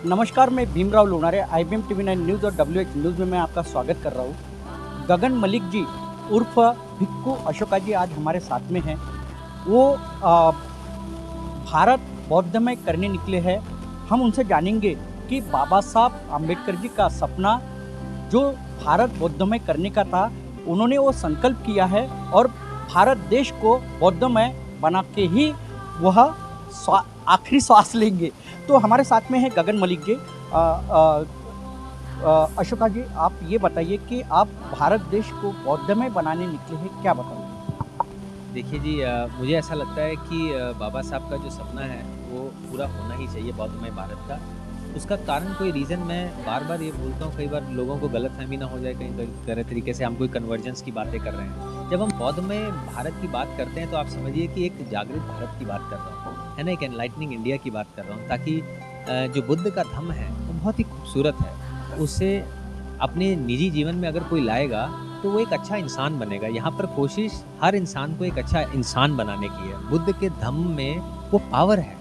नमस्कार, मैं Bhimrao Lonare IBM TV9 news और WH न्यूज़ में मैं आपका स्वागत कर रहा हूँ। गगन मलिक जी उर्फ भिक्खू अशोका जी आज हमारे साथ में हैं। वो भारत बौद्धमय करने निकले हैं। हम उनसे जानेंगे कि बाबा साहब आम्बेडकर जी का सपना जो भारत बौद्धमय करने का था, उन्होंने वो संकल्प किया है और भारत देश को बौद्धमय बना के ही वह आखिरी श्वास लेंगे। तो हमारे साथ में है गगन मलिक जी। अशोका जी, आप ये बताइए कि आप भारत देश को बौद्धमय बनाने निकले हैं, क्या बताओगे? देखिए जी, मुझे ऐसा लगता है कि बाबा साहब का जो सपना है वो पूरा होना ही चाहिए बौद्धमय भारत का। उसका कारण कोई रीज़न मैं बार-बार ये बोलता हूँ, कई बार लोगों को गलतफ़हमी ना हो जाए, कहीं तरह तरीके से हम कोई कन्वर्जेंस की बातें कर रहे हैं। जब हम बौद्धमय भारत की बात करते हैं तो आप समझिए कि एक जागृत भारत की बात कर रहा हूँ, है ना? एक एनलाइटनिंग इंडिया की बात कर रहा हूँ, ताकि जो बुद्ध का धम्म है वो बहुत ही खूबसूरत है। उसे अपने निजी जीवन में अगर कोई लाएगा तो वो एक अच्छा इंसान बनेगा। यहाँ पर कोशिश हर इंसान को एक अच्छा इंसान बनाने की है। बुद्ध के धम्म में वो पावर है।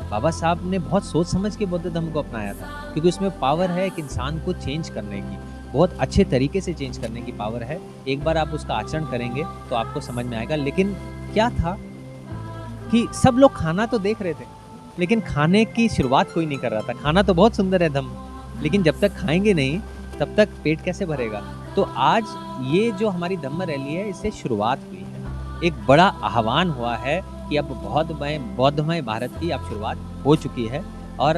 बाबा साहब ने बहुत सोच समझ के बुद्ध धम्म को अपनाया था, क्योंकि उसमें पावर है एक इंसान को चेंज करने की, बहुत अच्छे तरीके से चेंज करने की पावर है। एक बार आप उसका आचरण करेंगे तो आपको समझ में आएगा। लेकिन क्या था कि सब लोग खाना तो देख रहे थे, लेकिन खाने की शुरुआत कोई नहीं कर रहा था। खाना तो बहुत सुंदर है धम्म, लेकिन जब तक खाएँगे नहीं, तब तक पेट कैसे भरेगा? तो आज ये जो हमारी धम्म रैली है, इससे शुरुआत हुई है। एक बड़ा आह्वान हुआ है कि अब बौद्धमय भारत की अब शुरुआत हो चुकी है और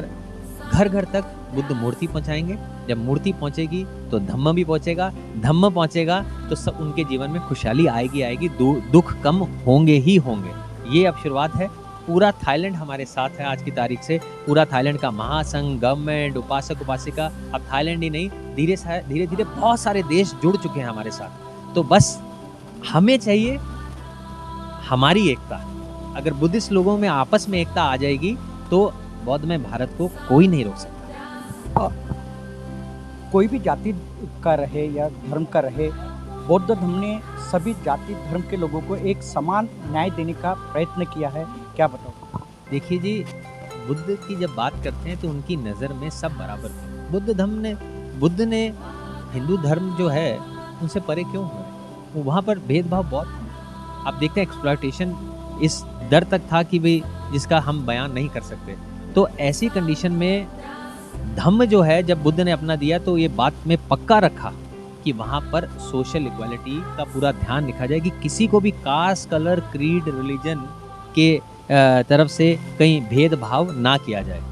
घर-घर तक बुद्ध मूर्ति पहुँचाएँगे। जब मूर्ति पहुँचेगी तो धम्म भी पहुँचेगा, धम्म पहुँचेगा तो सब उनके जीवन में खुशहाली आएगी, दुःख कम होंगे ही होंगे। ये अब शुरुआत है। पूरा थाईलैंड हमारे साथ है आज की तारीख से। पूरा थाईलैंड का महासंघ, गवर्नमेंट, उपासक-उपासिका, अब थाईलैंड ही नहीं, धीरे-धीरे बहुत सारे देश जुड़ चुके हैं हमारे साथ। तो बस हमें चाहिए हमारी एकता। अगर बुद्धिस्ट लोगों में आपस में एकता आ जाएगी तो बौद्धमय भारत को कोई नहीं रोक सकता। कोई भी जाति का रहे या धर्म का रहे, बौद्ध धर्म ने सभी जाति धर्म के लोगों को एक समान न्याय देने का प्रयत्न किया है, क्या बताओ? देखिए जी, बुद्ध की जब बात करते हैं तो उनकी नज़र में सब बराबर थे। बुद्ध ने हिंदू धर्म जो है उनसे परे क्यों हुए? वो वहाँ पर भेदभाव बहुत था। आप देखते हैं एक्सप्लॉयटेशन इस दर तक था कि भई जिसका हम बयान नहीं कर सकते। तो ऐसी कंडीशन में धम्म जो है जब बुद्ध ने अपना दिया तो ये बात में पक्का रखा कि वहाँ पर सोशल इक्वालिटी का पूरा ध्यान रखा जाए कि किसी को भी कास्ट, कलर, क्रीड, रिलीजन के तरफ से कहीं भेदभाव ना किया जाए।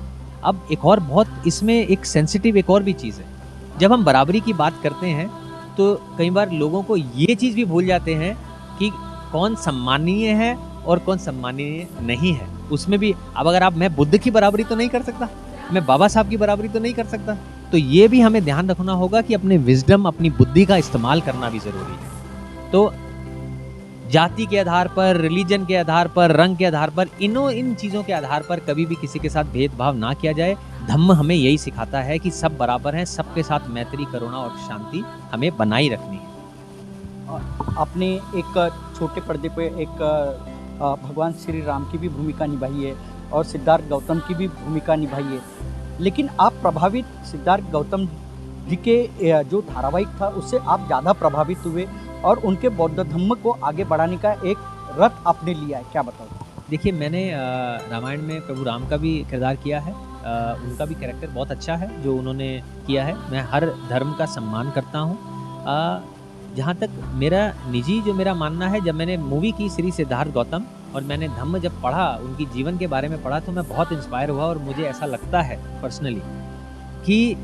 अब एक और बहुत इसमें एक सेंसिटिव एक और भी चीज़ है। जब हम बराबरी की बात करते हैं तो कई बार लोगों को ये चीज़ भी भूल जाते हैं कि कौन सम्माननीय है और कौन सम्माननीय नहीं है। उसमें भी अब अगर मैं बुद्ध की बराबरी तो नहीं कर सकता, मैं बाबा साहब की बराबरी तो नहीं कर सकता। तो ये भी हमें ध्यान रखना होगा कि अपने विज़डम, अपनी बुद्धि का इस्तेमाल करना भी ज़रूरी है। तो जाति के आधार पर, रिलीजन के आधार पर, रंग के आधार पर, इन चीज़ों के आधार पर कभी भी किसी के साथ भेदभाव ना किया जाए। धम्म हमें यही सिखाता है कि सब बराबर हैं, सबके साथ मैत्री, करुणा और शांति हमें बनाई रखनी है। आपने एक छोटे पर्दे पे एक भगवान श्री राम की भी भूमिका निभाई है और सिद्धार्थ गौतम की भी भूमिका निभाई है। लेकिन आप प्रभावित सिद्धार्थ गौतम जी के जो धारावाहिक था उससे आप ज़्यादा प्रभावित हुए और उनके बौद्ध धम्म को आगे बढ़ाने का एक रथ आपने लिया है, क्या बताओ? देखिए, मैंने रामायण में प्रभु राम का भी किरदार किया है। उनका भी कैरेक्टर बहुत अच्छा है जो उन्होंने किया है। मैं हर धर्म का सम्मान करता हूँ। जहाँ तक मेरा मानना है, जब मैंने मूवी की श्री सिद्धार्थ गौतम और मैंने धम्म जब पढ़ा, उनकी जीवन के बारे में पढ़ा, तो मैं बहुत इंस्पायर हुआ और मुझे ऐसा लगता है पर्सनली कि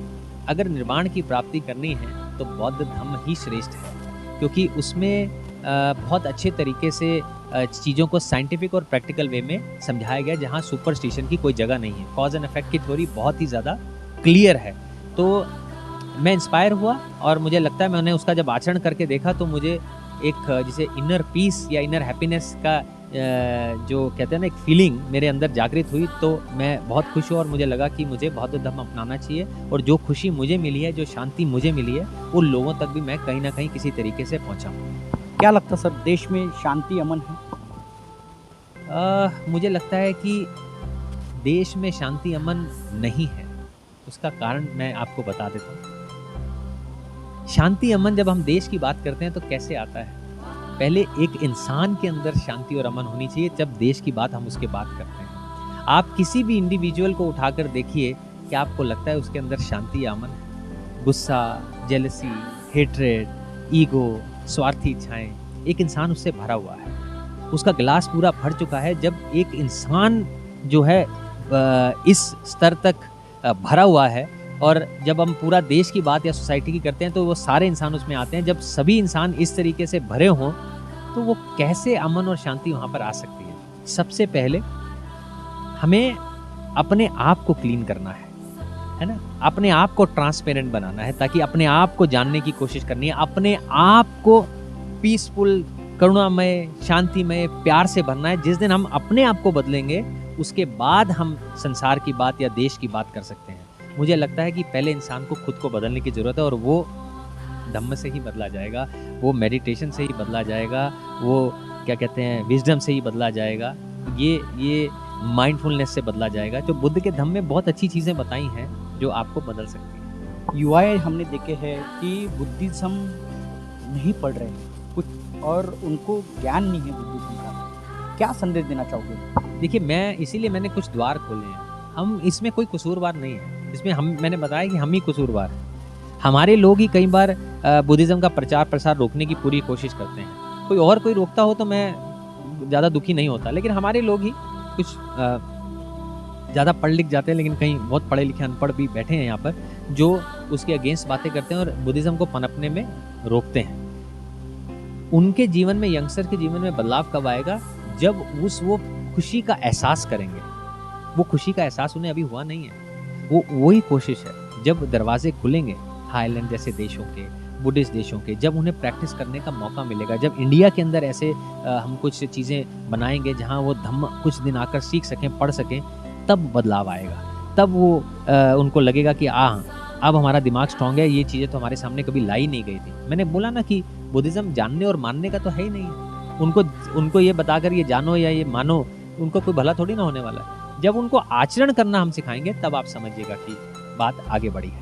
अगर निर्वाण की प्राप्ति करनी है तो बौद्ध धम्म ही श्रेष्ठ है, क्योंकि उसमें बहुत अच्छे तरीके से चीज़ों को साइंटिफिक और प्रैक्टिकल वे में समझाया गया, जहाँ सुपरस्टिशन की कोई जगह नहीं है। कॉज एंड इफेक्ट की थ्योरी बहुत ही ज़्यादा क्लियर है। तो मैं इंस्पायर हुआ और मुझे लगता है मैंने उसका जब आचरण करके देखा तो मुझे एक जिसे इनर पीस या इनर हैप्पीनेस का जो कहते हैं ना, एक फीलिंग मेरे अंदर जागृत हुई। तो मैं बहुत खुश हुआ और मुझे लगा कि मुझे बौद्ध धर्म अपनाना चाहिए और जो खुशी मुझे मिली है, जो शांति मुझे मिली है, वो लोगों तक भी मैं कहीं ना कहीं किसी तरीके से पहुंचाऊं। क्या लगता सर, देश में शांति अमन है? मुझे लगता है कि देश में शांति अमन नहीं है। उसका कारण मैं आपको बता देता हूँ। शांति अमन जब हम देश की बात करते हैं तो कैसे आता है? पहले एक इंसान के अंदर शांति और अमन होनी चाहिए, जब देश की बात हम उसके बात करते हैं। आप किसी भी इंडिविजुअल को उठाकर देखिए, क्या आपको लगता है उसके अंदर शांति या अमन है? गुस्सा, जेलसी, हेट्रेड, ईगो, स्वार्थी इच्छाएं, एक इंसान उससे भरा हुआ है। उसका गिलास पूरा भर चुका है। जब एक इंसान जो है इस स्तर तक भरा हुआ है, और जब हम पूरा देश की बात या सोसाइटी की करते हैं तो वो सारे इंसान उसमें आते हैं। जब सभी इंसान इस तरीके से भरे हों तो वो कैसे अमन और शांति वहाँ पर आ सकती है? सबसे पहले हमें अपने आप को क्लीन करना है ना? अपने आप को ट्रांसपेरेंट बनाना है, ताकि अपने आप को जानने की कोशिश करनी है, अपने आप को पीसफुल, करुणामय, शांतिमय, प्यार से भरना है। जिस दिन हम अपने आप को बदलेंगे, उसके बाद हम संसार की बात या देश की बात कर सकते हैं। मुझे लगता है कि पहले इंसान को खुद को बदलने की ज़रूरत है, और वो धम्म से ही बदला जाएगा, वो मेडिटेशन से ही बदला जाएगा, वो क्या कहते हैं विजडम से ही बदला जाएगा, ये माइंडफुलनेस से बदला जाएगा। जो बुद्ध के धम्म में बहुत अच्छी चीज़ें बताई हैं जो आपको बदल सकती हैं। युवाएं हमने देखे हैं कि बुद्धिज्म नहीं पढ़ रहे कुछ, और उनको ज्ञान नहीं है बुद्धिज्म का। क्या संदेश देना चाहोगे? देखिए, इसीलिए मैंने कुछ द्वार खोले हैं। हम इसमें कोई कसूरवार नहीं है, इसमें मैंने बताया कि हम ही कसूरवार हैं। हमारे लोग ही कई बार बुद्धिज़्म का प्रचार प्रसार रोकने की पूरी कोशिश करते हैं। कोई रोकता हो तो मैं ज़्यादा दुखी नहीं होता, लेकिन हमारे लोग ही कुछ ज़्यादा पढ़ लिख जाते हैं, लेकिन कहीं बहुत पढ़े लिखे अनपढ़ भी बैठे हैं यहाँ पर, जो उसके अगेंस्ट बातें करते हैं और बुद्धिज़्म को पनपने में रोकते हैं। उनके जीवन में, यंगस्टर के जीवन में बदलाव कब आएगा? जब वो खुशी का एहसास करेंगे। वो खुशी का एहसास उन्हें अभी हुआ नहीं है। वही कोशिश है। जब दरवाजे खुलेंगे थाईलैंड जैसे देशों के, बुद्धिस्ट देशों के, जब उन्हें प्रैक्टिस करने का मौका मिलेगा, जब इंडिया के अंदर ऐसे हम कुछ चीज़ें बनाएंगे जहां वो धम्म कुछ दिन आकर सीख सकें, पढ़ सकें, तब बदलाव आएगा। तब वो उनको लगेगा कि अब हमारा दिमाग स्ट्रांग है, ये चीज़ें तो हमारे सामने कभी लाई नहीं गई थी। मैंने बोला ना कि बुद्धिज़्म जानने और मानने का तो है ही नहीं। उनको ये बताकर ये जानो या ये मानो, उनको कोई भला थोड़ी ना होने वाला है। जब उनको आचरण करना हम सिखाएंगे, तब आप समझिएगा कि बात आगे बढ़ी है।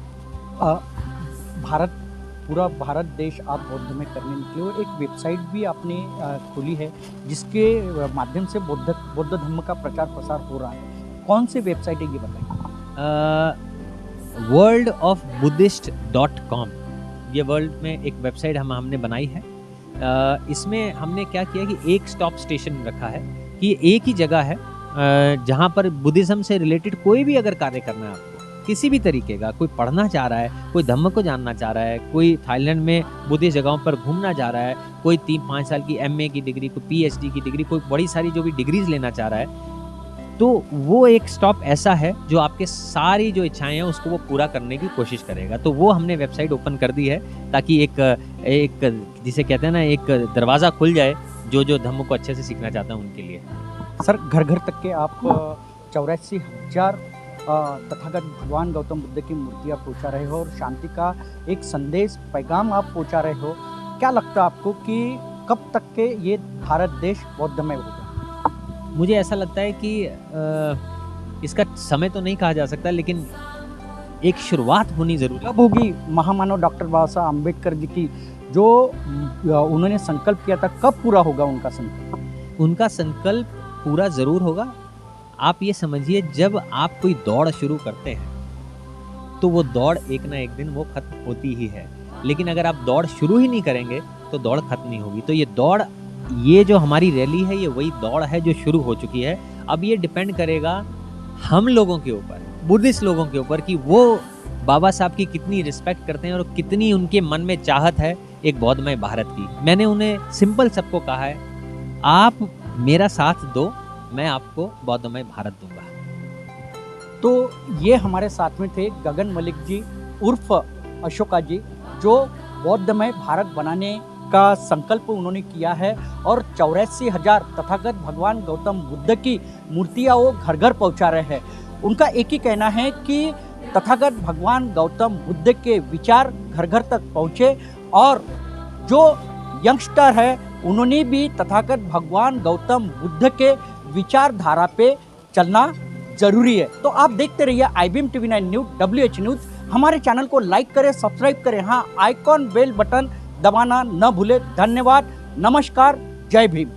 पूरा भारत देश आप बौद्ध में करने निकले हो। एक वेबसाइट भी आपने खोली है जिसके माध्यम से बौद्ध धर्म का प्रचार प्रसार हो रहा है। कौन सी वेबसाइट है ये बताइए? worldofbuddhist.com, ये वर्ल्ड में एक वेबसाइट हमने बनाई है। इसमें हमने क्या किया कि एक स्टॉप स्टेशन रखा है, कि एक ही जगह है जहाँ पर बुद्धिज़्म से रिलेटेड कोई भी अगर कार्य करना है आपको, किसी भी तरीके का, कोई पढ़ना चाह रहा है, कोई धम्म को जानना चाह रहा है, कोई थाईलैंड में बुद्धिस्ट जगहों पर घूमना चाह रहा है, कोई 3-5 साल की MA की डिग्री, कोई PhD की डिग्री, कोई बड़ी सारी जो भी डिग्रीज लेना चाह रहा है, तो वो एक स्टॉप ऐसा है जो आपके सारी जो इच्छाएं हैं उसको वो पूरा करने की कोशिश करेगा। तो वो हमने वेबसाइट ओपन कर दी है, ताकि एक जिसे कहते हैं ना, एक दरवाज़ा खुल जाए जो धम्म को अच्छे से सीखना चाहता है उनके लिए। सर, घर घर तक के आप 84,000 तथागत भगवान गौतम बुद्ध की मूर्तियाँ पहुँचा रहे हो और शांति का एक संदेश, पैगाम आप पहुँचा रहे हो। क्या लगता है आपको कि कब तक के ये भारत देश बौद्धमय होगा? मुझे ऐसा लगता है कि इसका समय तो नहीं कहा जा सकता, लेकिन एक शुरुआत होनी ज़रूरी है। कब होगी? महामानव डॉक्टर बाबा साहब अम्बेडकर जी की जो उन्होंने संकल्प किया था, कब पूरा होगा उनका संकल्प? उनका संकल्प पूरा ज़रूर होगा। आप ये समझिए, जब आप कोई दौड़ शुरू करते हैं तो वो दौड़ एक ना एक दिन वो खत्म होती ही है। लेकिन अगर आप दौड़ शुरू ही नहीं करेंगे तो दौड़ खत्म नहीं होगी। तो ये जो हमारी रैली है, ये वही दौड़ है जो शुरू हो चुकी है। अब ये डिपेंड करेगा हम लोगों के ऊपर, बुद्धिस्ट लोगों के ऊपर, कि वो बाबा साहब की कितनी रिस्पेक्ट करते हैं और कितनी उनके मन में चाहत है एक बौद्धमय भारत की। मैंने उन्हें सिंपल सबको कहा है, आप मेरा साथ दो, मैं आपको बौद्धमय भारत दूंगा। तो ये हमारे साथ में थे गगन मलिक जी उर्फ अशोका जी, जो बौद्धमय भारत बनाने का संकल्प उन्होंने किया है और 84,000 तथागत भगवान गौतम बुद्ध की मूर्तियाँ वो घर घर पहुँचा रहे हैं। उनका एक ही कहना है कि तथागत भगवान गौतम बुद्ध के विचार घर घर तक पहुँचे, और जो यंगस्टर है उन्होंने भी तथागत भगवान गौतम बुद्ध के विचारधारा पे चलना जरूरी है। तो आप देखते रहिए IBM TV9 news, WH news. हमारे चैनल को लाइक करें, सब्सक्राइब करें, हाँ आइकॉन बेल बटन दबाना न भूलें। धन्यवाद, नमस्कार, जय भीम।